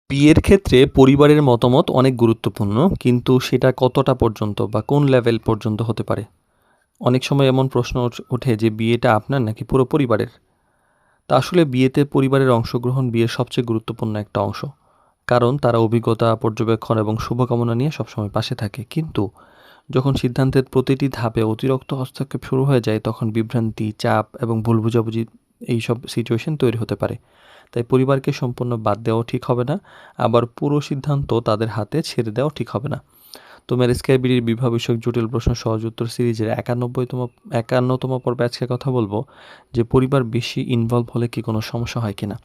বিয়ের ক্ষেত্রে পরিবারের মতামত অনেক গুরুত্বপূর্ণ, কিন্তু সেটা কতটা পর্যন্ত বা কোন লেভেল পর্যন্ত হতে পারে? অনেক সময় এমন প্রশ্ন ওঠে যে বিয়েটা আপনার নাকি পুরো পরিবারের? তা আসলে বিয়েতে পরিবারের অংশগ্রহণ বিয়ের সবচেয়ে গুরুত্বপূর্ণ একটা অংশ। কারণ তারা অভিজ্ঞতা, পর্যবেক্ষণ এবং শুভকামনা নিয়ে সবসময় পাশে থাকে। কিন্তু যখন সিদ্ধান্তের প্রতিটি ধাপে অতিরিক্ত হস্তক্ষেপ শুরু হয়ে যায়, তখন বিভ্রান্তি, চাপ এবং ভুল বোঝাবুঝি এইসব সিচুয়েশন তৈরি হতে পারে। তাই পরিবারকে সম্পূর্ণ বাদ দেওয়াও ঠিক হবে না, আবার পুরো সিদ্ধান্ত তাদের হাতে ছেড়ে দেওয়াও ঠিক হবে না। তো ম্যারেজ ক্যাবিরির বিবাহ বিষয়ক জটিল প্রশ্ন সহজ উত্তর সিরিজের 51তম পর্বে আজকে কথা বলবো যে পরিবার বেশি ইনভলভ হলে কি কোনো সমস্যা হয় কিনা।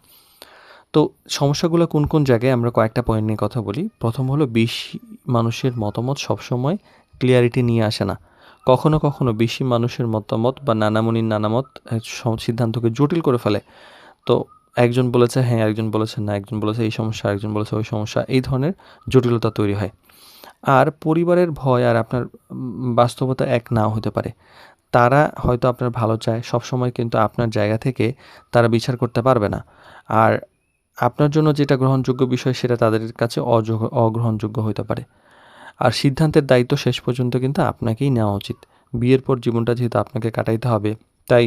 তো সমস্যাগুলো কোন কোন জায়গায়, আমরা কয়েকটা পয়েন্ট নিয়ে কথা বলি। প্রথম হলো, বেশি মানুষের মতামত সবসময় ক্লিয়ারিটি নিয়ে আসে না। কখনো কখনো বেশি মানুষের মতামত বা নানামুনির নানামত সিদ্ধান্তকে জটিল করে ফেলে। তো একজন বলেছে হ্যাঁ, একজন বলেছে না, একজন বলেছে এই সমস্যা, একজন বলেছে ওই সমস্যা, এই ধরনের জটিলতা তৈরি হয়। আর পরিবারের ভয় আর আপনার বাস্তবতা এক নাও হতে পারে। তারা হয়তো আপনার ভালো চায়, সবসময় কিন্তু আপনার জায়গা থেকে তারা বিচার করতে পারবে না। আর আপনার জন্য যেটা গ্রহণযোগ্য বিষয় সেটা তাদের কাছে অগ্রহণযোগ্য হতে পারে। আর সিদ্ধান্তের দায়িত্ব শেষ পর্যন্ত কিন্তু আপনাকেই নেওয়া উচিত। বিয়ের পর জীবনটা যেহেতু আপনাকে কাটাইতে হবে, তাই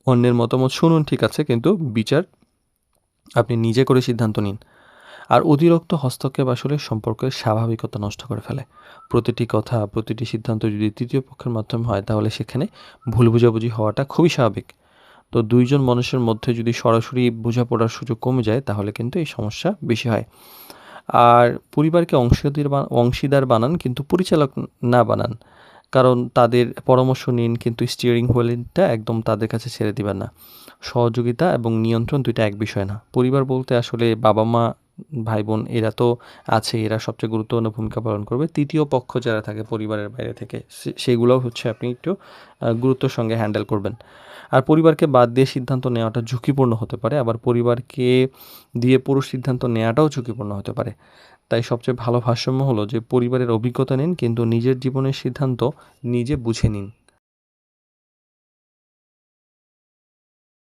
অন্যের মতামত শুনুন, ঠিক আছে, কিন্তু বিচার আপনি নিজে করে সিদ্ধান্ত নিন। আর অতিরিক্ত হস্তক্ষেপ আসলে সম্পর্কের স্বাভাবিকতা নষ্ট করে ফেলে। প্রতিটি কথা, প্রতিটি সিদ্ধান্ত যদি তৃতীয় পক্ষের মাধ্যমে হয়, তাহলে সেখানে ভুল বোঝাবুঝি হওয়াটা খুবই স্বাভাবিক। তো দুইজন মানুষের মধ্যে যদি সরাসরি বোঝাপড়ার সুযোগ কমে যায়, তাহলে কিন্তু এই সমস্যা বেশি হয়। আর পরিবারকে অংশীদার বানান, কিন্তু পরিচালক না বানান। কারণ তাদের পরামর্শ নিন, কিন্তু স্টিয়ারিং হুইলটা একদম তাদের কাছে ছেড়ে দিবেন না। সহযোগিতা এবং নিয়ন্ত্রণ ২ টা এক বিষয় না। পরিবার বলতে আসলে বাবা-মা, ভাই-বোন এরা তো আছে, এরা সবচেয়ে গুরুত্বপূর্ণ ভূমিকা পালন করবে। ৩য় পক্ষ যারা থাকে পরিবারের বাইরে থেকে, সেগুলোও হচ্ছে আপনি একটু গুরুত্বের সঙ্গে হ্যান্ডেল করবেন। আর পরিবারকে বাদ দিয়ে সিদ্ধান্ত নেওয়াটা ঝুঁকিপূর্ণ হতে পারে, আবার পরিবারকে দিয়ে পুরো সিদ্ধান্ত নেওয়াটাও ঝুঁকিপূর্ণ হতে পারে। তাই সবচেয়ে ভালো ভারসাম্য হলো যে পরিবারের অভিজ্ঞতা নিন, কিন্তু নিজের জীবনের সিদ্ধান্ত নিজে বুঝে নিন।